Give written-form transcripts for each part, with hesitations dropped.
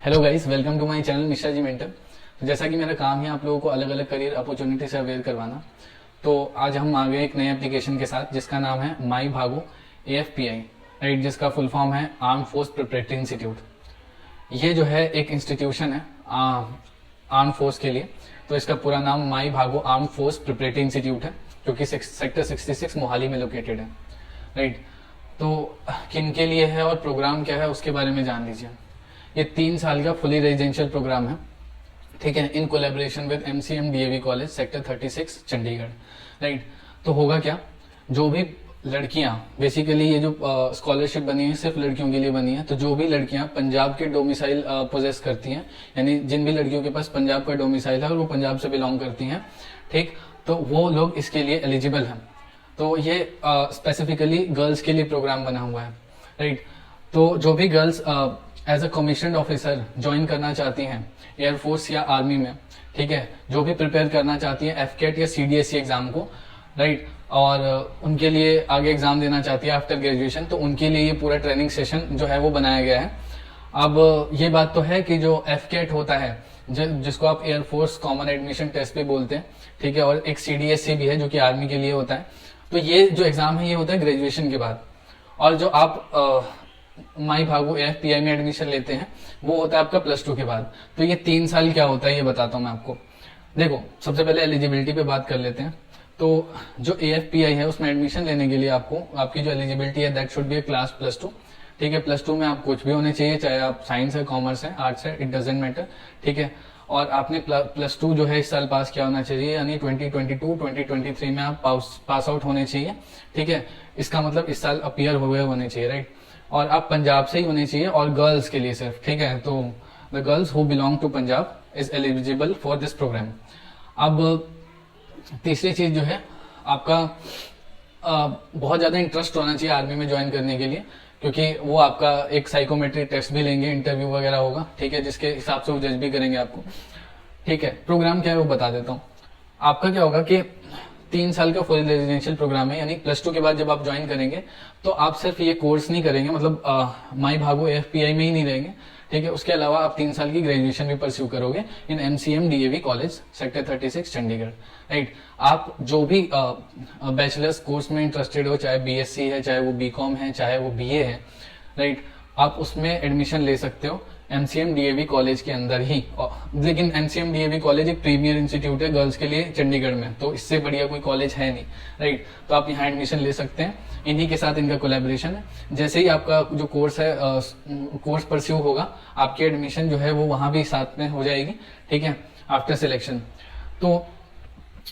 Hello guys, welcome to my channel Mishra ji mentor. तो जैसा कि मेरा काम है आप लोगों को अलग अलग करियर अपॉर्चुनिटी से अवेयर करवाना, तो आज हम आ गए एक नए एप्लीकेशन के साथ जिसका नाम है माई भागो AFPI, राइट, जिसका फुल फॉर्म है आर्म फोर्स प्रिपरेटरी इंस्टीट्यूट। ये जो है एक इंस्टीट्यूशन है आर्म फोर्स के लिए। तो इसका पूरा नाम माई भागो आर्म फोर्स प्रिपरेटरी इंस्टीट्यूट है, जो कि सेक्टर 66 मोहाली में लोकेटेड है, राइट। तो किन के लिए है और प्रोग्राम क्या है उसके बारे में जान लीजिए। ये 3 साल का फुली रेजिडेंशियल प्रोग्राम है, ठीक है, in collaboration with MCM DAV college sector 36 Chandigarh, right. तो होगा क्या, जो भी लड़कियां, बेसिकली ये जो स्कॉलरशिप बनी है सिर्फ लड़कियों के लिए बनी है, तो जो भी लड़कियां पंजाब के डोमिसाइल पोजेस करती हैं, यानी जिन भी लड़कियों के पास पंजाब का डोमिसाइल है और वो पंजाब से बिलोंग करती हैं, ठीक, तो वो लोग इसके लिए एलिजिबल हैं। तो ये स्पेसिफिकली गर्ल्स के लिए प्रोग्राम बना हुआ है, राइट। तो जो भी girls as a commissioned officer join करना चाहती हैं एयरफोर्स या आर्मी में, ठीक है, जो भी प्रिपेयर करना चाहती हैं FCAT या CDSE एग्जाम को, राइट, और उनके लिए आगे एग्जाम देना चाहती है आफ्टर ग्रेजुएशन, तो उनके लिए ये पूरा ट्रेनिंग सेशन जो है वो बनाया गया है। अब ये बात तो है कि जो FCAT होता है, जिसको आप एयरफोर्स कॉमन एडमिशन टेस्ट भी बोलते हैं, ठीक है, और एक CDSE भी है जो कि आर्मी के लिए होता है। तो ये जो एग्जाम है ये होता है ग्रेजुएशन के बाद। और जो आप माई भागो AFPI में एडमिशन लेते हैं वो होता है आपका +2 के बाद। तो ये 3 साल क्या होता है ये बताता हूँ मैं आपको। देखो, सबसे पहले एलिजिबिलिटी पे बात कर लेते हैं। तो जो AFPI है उसमें एडमिशन लेने के लिए आपकी जो एलिजिबिलिटी है दैट शुड बी क्लास +2, ठीक है। +2 में आप कुछ भी होने चाहिए, चाहे आप साइंस है, कॉमर्स है, आर्ट्स है, इट डजेंट मैटर, ठीक है। और आपने +2 जो है इस साल पास किया होना चाहिए, यानी 2022-2023 में आप पास आउट होने चाहिए, ठीक है। इसका मतलब इस साल अपीयर हुए होने चाहिए, राइट। और आप पंजाब से ही होने चाहिए, और गर्ल्स के लिए सिर्फ, ठीक है। तो the girls who belong to Punjab is eligible for this program. अब तीसरी चीज जो है आपका बहुत ज्यादा इंटरेस्ट होना चाहिए आर्मी में ज्वाइन करने के लिए, क्योंकि वो आपका एक साइकोमेट्री टेस्ट भी लेंगे, इंटरव्यू वगैरह होगा, ठीक है, जिसके हिसाब से वो जज भी करेंगे आपको, ठीक है। प्रोग्राम क्या है वो बता देता हूँ। आपका क्या होगा कि 3 साल का फुल रेजिडेंशियल प्रोग्राम है, यानी +2 के बाद जब आप ज्वाइन करेंगे तो आप सिर्फ ये कोर्स नहीं करेंगे, मतलब माई भागो AFPI में ही नहीं रहेंगे, ठीक है। उसके अलावा आप 3 साल की ग्रेजुएशन भी परस्यू करोगे इन MCM DAV college sector 36 Chandigarh, right. आप जो भी बैचलर्स कोर्स में इंटरेस्टेड हो, चाहे BSc है, चाहे वो BCom है, चाहे वो BA है, राइट, आप उसमें एडमिशन ले सकते हो MCM DAV कॉलेज के अंदर ही। लेकिन MCM DAV कॉलेज एक प्रीमियर इंस्टीट्यूट है गर्ल्स के लिए चंडीगढ़ में, तो इससे बढ़िया कोई कॉलेज है नहीं, राइट। तो आप यहाँ एडमिशन ले सकते हैं, इन्हीं के साथ इनका कोलैबोरेशन है। जैसे ही आपका जो कोर्स है कोर्स परस्यू होगा, आपकी एडमिशन जो है वो वहां भी साथ में हो जाएगी, ठीक है, आफ्टर सिलेक्शन। तो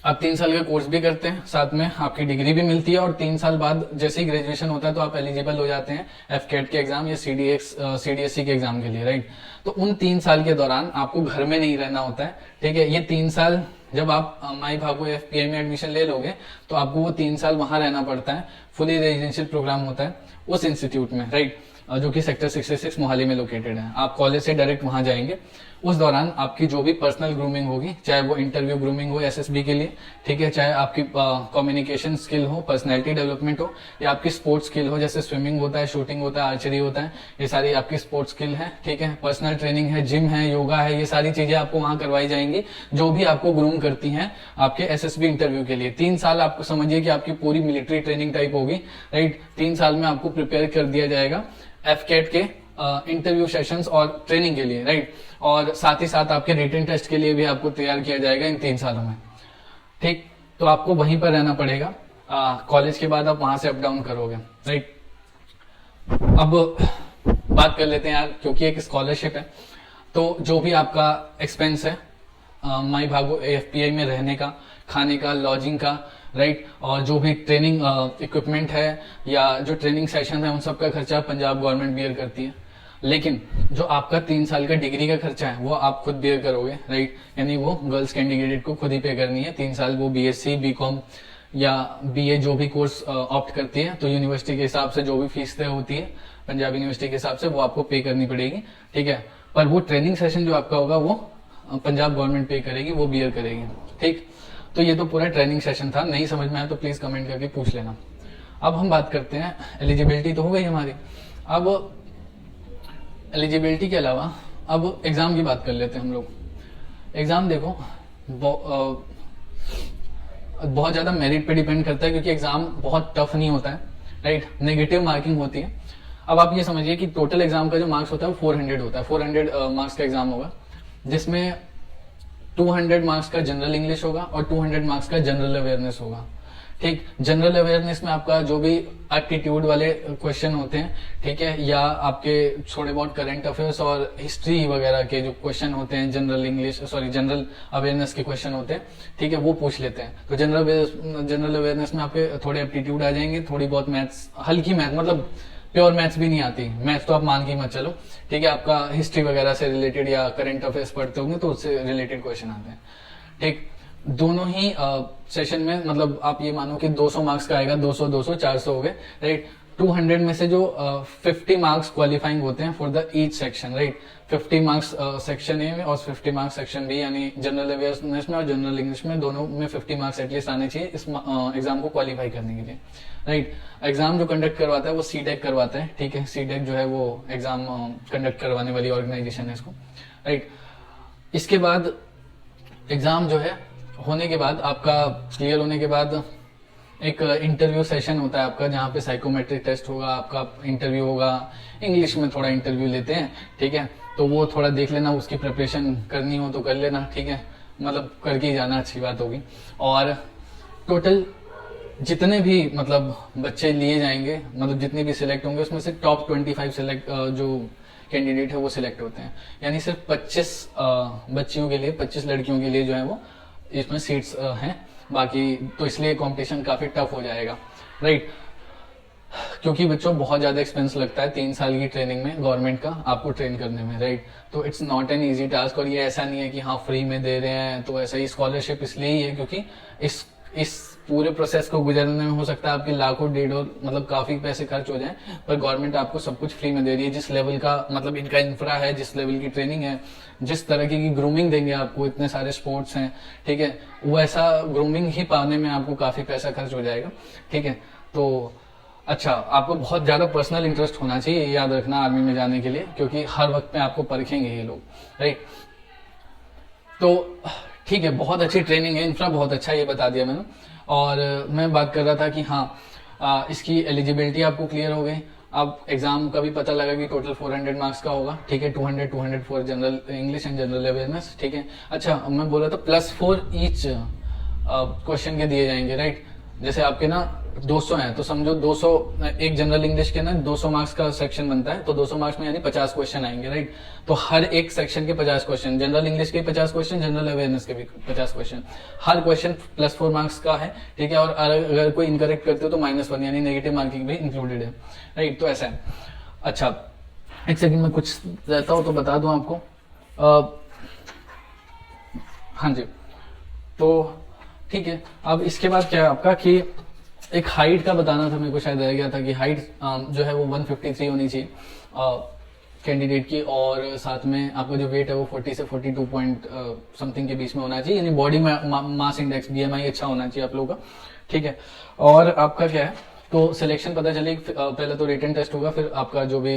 आप 3 साल का कोर्स भी करते हैं, साथ में आपकी डिग्री भी मिलती है, और 3 साल बाद जैसे ही ग्रेजुएशन होता है तो आप एलिजिबल हो जाते हैं FCAT के एग्जाम या CDSE के एग्जाम के लिए, राइट। तो उन 3 साल के दौरान आपको घर में नहीं रहना होता है, ठीक है। ये 3 साल जब आप माई भागो AFPI में एडमिशन ले लोगे तो आपको वो 3 साल वहां रहना पड़ता है। फुली रेजिडेंशियल प्रोग्राम होता है उस इंस्टीट्यूट में, राइट, जो कि सेक्टर 66 मोहाली में लोकेटेड है। आप कॉलेज से डायरेक्ट वहां जाएंगे। उस दौरान आपकी जो भी पर्सनल ग्रूमिंग होगी, चाहे वो इंटरव्यू ग्रूमिंग हो SSB के लिए, ठीक है, चाहे आपकी कम्युनिकेशन स्किल हो, पर्सनैलिटी डेवलपमेंट हो, या आपकी स्पोर्ट्स स्किल हो, जैसे स्विमिंग होता है, शूटिंग होता है, आर्चरी होता है, ये सारी आपकी स्पोर्ट्स स्किल है, ठीक है। पर्सनल ट्रेनिंग है, जिम है, योगा है, ये सारी चीजें आपको वहां करवाई जाएंगी, जो भी आपको ग्रूम करती हैं आपके SSB इंटरव्यू के लिए। 3 साल आपको समझिए कि आपकी पूरी मिलिट्री ट्रेनिंग टाइप होगी, राइट। 3 साल में आपको प्रिपेयर कर दिया जाएगा FCAT के इंटरव्यू सेशंस और ट्रेनिंग के लिए, राइट। और साथ ही साथ आपके रिटन टेस्ट के लिए भी आपको तैयार किया जाएगा इन 3 सालों में, ठीक। तो आपको वहीं पर रहना पड़ेगा, कॉलेज के बाद आप वहां से अप डाउन करोगे, राइट। अब बात कर लेते हैं यार, क्योंकि एक स्कॉलरशिप है, तो जो भी आपका एक्सपेंस है माई भागो AFPI में रहने का, खाने का, लॉजिंग का, राइट, और जो भी ट्रेनिंग इक्विपमेंट है या जो ट्रेनिंग सेशन है, उन सब का खर्चा पंजाब गवर्नमेंट बियर करती है। लेकिन जो आपका 3 साल का डिग्री का खर्चा है वो आप खुद बियर करोगे, राइट, यानी वो गर्ल्स कैंडिडेट को खुद ही पे करनी है। 3 साल वो BSc BCom या BA जो भी कोर्स ऑप्ट करती है, तो यूनिवर्सिटी के हिसाब से जो भी फीस तय होती है पंजाब यूनिवर्सिटी के हिसाब से वो आपको पे करनी पड़ेगी, ठीक है। पर वो ट्रेनिंग सेशन जो आपका होगा वो पंजाब गवर्नमेंट पे करेगी, वो बियर करेगी, ठीक। तो ये तो पूरा ट्रेनिंग सेशन था। नहीं समझ में आया तो प्लीज कमेंट करके पूछ लेना। अब हम बात करते हैं, एलिजिबिलिटी तो हो गई हमारी। अब एलिजिबिलिटी के अलावा अब एग्जाम की बात कर लेते हैं हम लोग। एग्जाम देखो बहुत ज्यादा मेरिट पे डिपेंड करता है, क्योंकि एग्जाम बहुत टफ नहीं होता है, राइट। नेगेटिव मार्किंग होती है। अब आप ये समझिए कि टोटल एग्जाम का जो मार्क्स होता है वो 400 होता है। 400 मार्क्स का एग्जाम होगा, जिसमें 200 मार्क्स का जनरल इंग्लिश होगा और 200 मार्क्स का जनरल अवेयरनेस होगा, ठीक। जनरल अवेयरनेस में आपका जो भी एप्टीट्यूड वाले क्वेश्चन होते हैं, ठीक है, या आपके थोड़े बहुत करंट अफेयर्स और हिस्ट्री वगैरह के जो क्वेश्चन होते हैं, जनरल अवेयरनेस के क्वेश्चन होते हैं, ठीक है, वो पूछ लेते हैं। तो जनरल अवेयरनेस में आपके थोड़े एप्टीट्यूड आ जाएंगे, थोड़ी बहुत मैथ्स, हल्की मैथ, मतलब प्योर मैथ्स भी नहीं आती, मैथ्स तो आप मान के मत चलो, ठीक है। आपका हिस्ट्री वगैरह से रिलेटेड या करंट अफेयर्स पढ़ते होंगे तो उससे रिलेटेड क्वेश्चन आते हैं, ठीक। दोनों ही सेशन में मतलब आप ये मानो कि 200 मार्क्स का आएगा, 200 200 400 हो गए, राइट। 200 में से जो 50 मार्क्स क्वालिफाइंग होते हैं for the each section, right. 50 marks section A में और 50 मार्क्स सेक्शन बी, यानी जनरल अवेयरनेस में और जनरल इंग्लिश में, दोनों में 50 मार्क्स एटलीस्ट आने चाहिए इस एग्जाम को क्वालिफाई करने के लिए, राइट। एग्जाम जो कंडक्ट करवाता है वो सीटेक करवाता है, ठीक है। सीटेक जो है वो एग्जाम कंडक्ट करवाने वाली ऑर्गेनाइजेशन है इसको, राइट। इसके बाद एग्जाम जो है होने के बाद, आपका क्लियर होने के बाद एक इंटरव्यू सेशन होता है आपका, जहाँ पे साइकोमेट्रिक टेस्ट होगा, आपका इंटरव्यू होगा। इंग्लिश में थोड़ा इंटरव्यू लेते हैं, ठीक है। तो वो थोड़ा देख लेना, उसकी प्रिपरेशन करनी हो तो कर लेना, ठीक है, मतलब करके ही जाना, अच्छी बात होगी। और टोटल जितने भी मतलब बच्चे लिए जाएंगे, मतलब जितने भी सिलेक्ट होंगे, उसमें से टॉप 25 सिलेक्ट जो कैंडिडेट है वो सिलेक्ट होते हैं। यानी सिर्फ 25 बच्चियों के लिए, 25 लड़कियों के लिए जो है वो इसमें सीट्स हैं। बाकी तो इसलिए कंपटीशन काफी टफ हो जाएगा, राइट। क्योंकि बच्चों बहुत ज्यादा एक्सपेंस लगता है 3 साल की ट्रेनिंग में, गवर्नमेंट का आपको ट्रेन करने में, राइट। तो it's not an easy task. और ये ऐसा नहीं है कि हाँ फ्री में दे रहे हैं, तो ऐसा ही स्कॉलरशिप इसलिए ही है क्योंकि इस पूरे प्रोसेस को गुजरने में हो सकता है आपके लाखों डेढ़ मतलब काफी पैसे खर्च हो जाएं, पर गवर्नमेंट आपको सब कुछ फ्री में दे रही है। जिस लेवल का मतलब इनका इंफ्रा है, जिस लेवल की ट्रेनिंग है, जिस तरह की ग्रूमिंग देंगे आपको, इतने सारे स्पोर्ट्स हैं, ठीक है, वो ऐसा ग्रूमिंग ही पाने में आपको काफी पैसा खर्च हो जाएगा, ठीक है। तो अच्छा, आपको बहुत ज्यादा पर्सनल इंटरेस्ट होना चाहिए, ये याद रखना आर्मी में जाने के लिए, क्योंकि हर वक्त में आपको परखेंगे ये लोग, राइट। तो ठीक है, बहुत अच्छी ट्रेनिंग है, इंफ्रा बहुत अच्छा, ये बता दिया मैंने। और मैं बात कर रहा था कि हाँ इसकी एलिजिबिलिटी आपको क्लियर हो गई। अब एग्जाम का भी पता लगा कि टोटल 400 मार्क्स का होगा, ठीक है। 200 for general English and general awareness, ठीक है। अच्छा, मैं बोल रहा था +4 ईच क्वेश्चन के दिए जाएंगे, राइट। जैसे आपके ना 200 हैं तो समझो 200, एक जनरल इंग्लिश के ना 200 मार्क्स का सेक्शन बनता है, तो 200 मार्क्स में यानी 50 क्वेश्चन आएंगे, राइट। तो हर एक सेक्शन के 50 क्वेश्चन, जनरल इंग्लिश के 50 क्वेश्चन, जनरल अवेयरनेस के भी 50 क्वेश्चन, हर क्वेश्चन +4 मार्क्स का है, ठीक है। और अगर कोई इनकरेक्ट करते हो तो -1 यानी नेगेटिव मार्किंग भी इंक्लूडेड है, राइट। तो ऐसा है। अच्छा, एक सेकंड में कुछ रहता हो तो बता दूं आपको। हाँ जी, तो ठीक है। अब इसके बाद क्या है आपका कि एक हाइट का बताना था मेरे को, शायद रह गया था कि हाइट जो है वो 153 होनी चाहिए कैंडिडेट की, और साथ में आपका जो वेट है वो 40 से 42 पॉइंट समथिंग के बीच में होना चाहिए, यानी बॉडी मास इंडेक्स BMI अच्छा होना चाहिए आप लोगों का, ठीक है। और आपका क्या है, तो सिलेक्शन पता चलेगी, पहले तो रिटन टेस्ट होगा, फिर आपका जो भी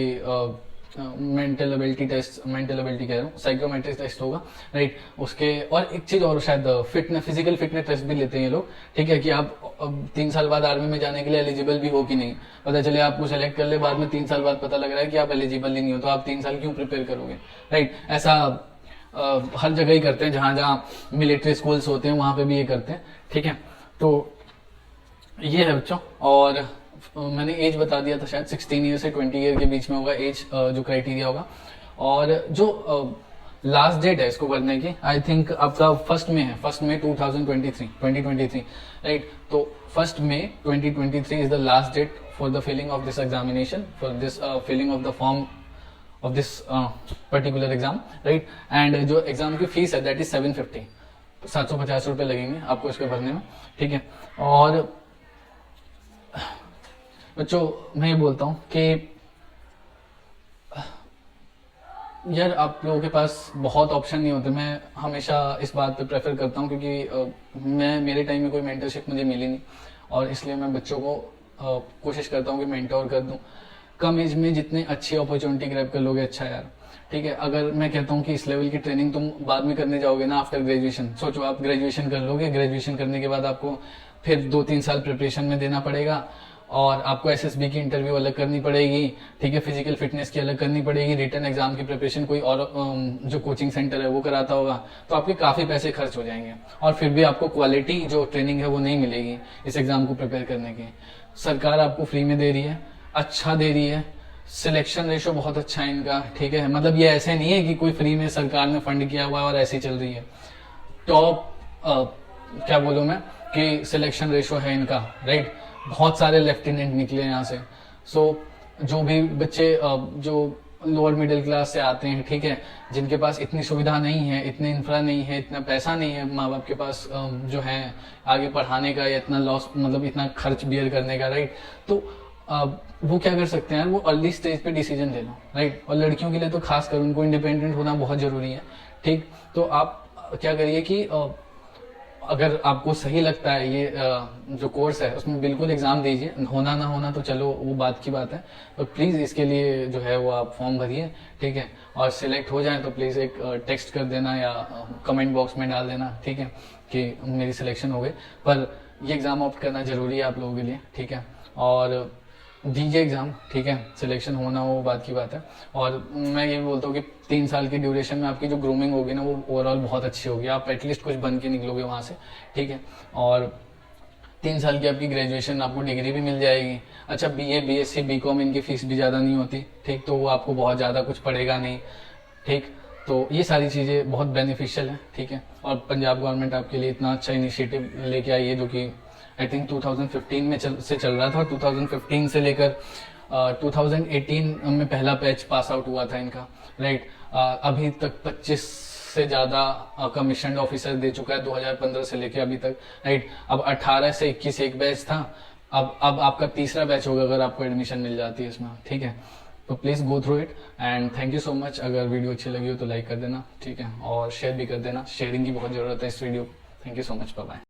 मेंटल एबिलिटी कह रहा हूँ, साइकोमेट्रिक टेस्ट होगा, राइट। उसके और एक चीज और, शायद फिजिकल फिटनेस टेस्ट भी लेते हैं ये लोग, ठीक है, कि आप अब 3 साल बाद आर्मी में जाने के लिए एलिजिबल भी हो कि नहीं। पता चले आपको सेलेक्ट कर ले, बाद में 3 साल बाद पता लग रहा है कि आप एलिजिबल ही नहीं हो, तो आप 3 साल क्यों प्रिपेयर करोगे, राइट। ऐसा हर जगह ही करते हैं, जहां जहां मिलिट्री स्कूल्स होते हैं वहां पे भी ये करते हैं, ठीक है। तो ये है बच्चों। और मैंने एज बता दिया था, शायद 16 ईयर से 20 ईयर के बीच में होगा एज जो क्राइटेरिया होगा। और जो लास्ट डेट है इसको करने की, आई थिंक आपका 1 मई 2023, राइट। तो 1 मई 2023 is the last date for the filling of this examination, for this filling of the form of this particular exam, right. And जो एग्जाम की फीस है दैट इज 750 रुपए लगेंगे आपको इसके भरने में, ठीक है। और बच्चों मैं ये बोलता हूँ कि यार आप लोगों के पास बहुत ऑप्शन नहीं होते। मैं हमेशा इस बात पे प्रेफर करता हूँ, क्योंकि मेरे टाइम में कोई मेंटरशिप मुझे मिली नहीं, और इसलिए मैं बच्चों को कोशिश करता हूँ कि मेंटोर कर दूँ। कम एज में जितने अच्छी अपॉर्चुनिटी ग्रैब कर लोगे अच्छा यार, ठीक है। अगर मैं कहता हूँ कि इस लेवल की ट्रेनिंग तुम बाद में करने जाओगे ना आफ्टर ग्रेजुएशन, सोचो आप ग्रेजुएशन कर लोगे, ग्रेजुएशन करने के बाद आपको फिर 2-3 साल प्रिपरेशन में देना पड़ेगा, और आपको एसएसबी की इंटरव्यू अलग करनी पड़ेगी, ठीक है, फिजिकल फिटनेस की अलग करनी पड़ेगी, रिटन एग्जाम की प्रिपरेशन कोई और जो कोचिंग सेंटर है वो कराता होगा, तो आपके काफी पैसे खर्च हो जाएंगे, और फिर भी आपको क्वालिटी जो ट्रेनिंग है वो नहीं मिलेगी इस एग्जाम को प्रिपेयर करने की। सरकार आपको फ्री में दे रही है, अच्छा दे रही है, सिलेक्शन रेशो बहुत अच्छा है इनका, ठीक है, मतलब ये ऐसे नहीं है कि कोई फ्री में सरकार ने फंड किया हुआ है और ऐसी चल रही है। टॉप क्या बोलूं मैं कि सिलेक्शन रेशो है इनका, राइट, बहुत सारे लेफ्टिनेंट निकले यहाँ से। सो जो भी बच्चे जो लोअर मिडिल क्लास से आते हैं, ठीक है, जिनके पास इतनी सुविधा नहीं है, इतने इंफ्रा नहीं है, इतना पैसा नहीं है माँ बाप के पास जो है आगे पढ़ाने का, या इतना लॉस मतलब इतना खर्च बियर करने का, राइट, तो वो क्या कर सकते हैं, वो अर्ली स्टेज पे डिसीजन ले लो, राइट। और लड़कियों के लिए तो खासकर उनको इंडिपेंडेंट होना बहुत जरूरी है, ठीक। तो आप क्या करिए कि अगर आपको सही लगता है ये जो कोर्स है उसमें बिल्कुल एग्जाम दीजिए, होना ना होना तो चलो वो बात की बात है, तो प्लीज इसके लिए जो है वो आप फॉर्म भरिए, ठीक है, और सिलेक्ट हो जाए तो प्लीज एक टेक्स्ट कर देना या कमेंट बॉक्स में डाल देना, ठीक है, कि मेरी सिलेक्शन हो गई। पर ये एग्जाम ऑप्ट करना जरूरी है आप लोगों के लिए, ठीक है, और दीजिए एग्जाम, ठीक है, सिलेक्शन होना वो बात की बात है। और मैं ये बोलता हूँ कि 3 साल के ड्यूरेशन में आपकी जो ग्रूमिंग होगी ना वो ओवरऑल बहुत अच्छी होगी, आप एटलीस्ट कुछ बन के निकलोगे वहां से, ठीक है। और 3 साल की आपकी ग्रेजुएशन, आपको डिग्री भी मिल जाएगी। अच्छा, बीए, बीएससी, बीकॉम इनकी फीस भी ज्यादा नहीं होती, ठीक, तो वो आपको बहुत ज्यादा कुछ पड़ेगा नहीं, ठीक। तो ये सारी चीजें बहुत बेनिफिशियल है, ठीक है। और पंजाब गवर्नमेंट आपके लिए इतना अच्छा इनिशिएटिव लेके आई है, जो कि आई थिंक 2015 में से चल रहा था, और 2015 से लेकर 2018 में पहला बैच पास आउट हुआ था इनका, राइट। अभी तक 25 से ज्यादा कमीशन ऑफिसर दे चुका है 2015 से लेकर अभी तक, राइट। अब 18 से 21 एक बैच था, अब आपका तीसरा बैच होगा अगर आपको एडमिशन मिल जाती है इसमें, ठीक है। तो please go through it, and thank you so much. अगर वीडियो अच्छी लगी हो तो लाइक कर देना, ठीक है, और शेयर भी कर देना, शेयरिंग की बहुत जरूरत है इस वीडियो को। Thank you so much, bye bye.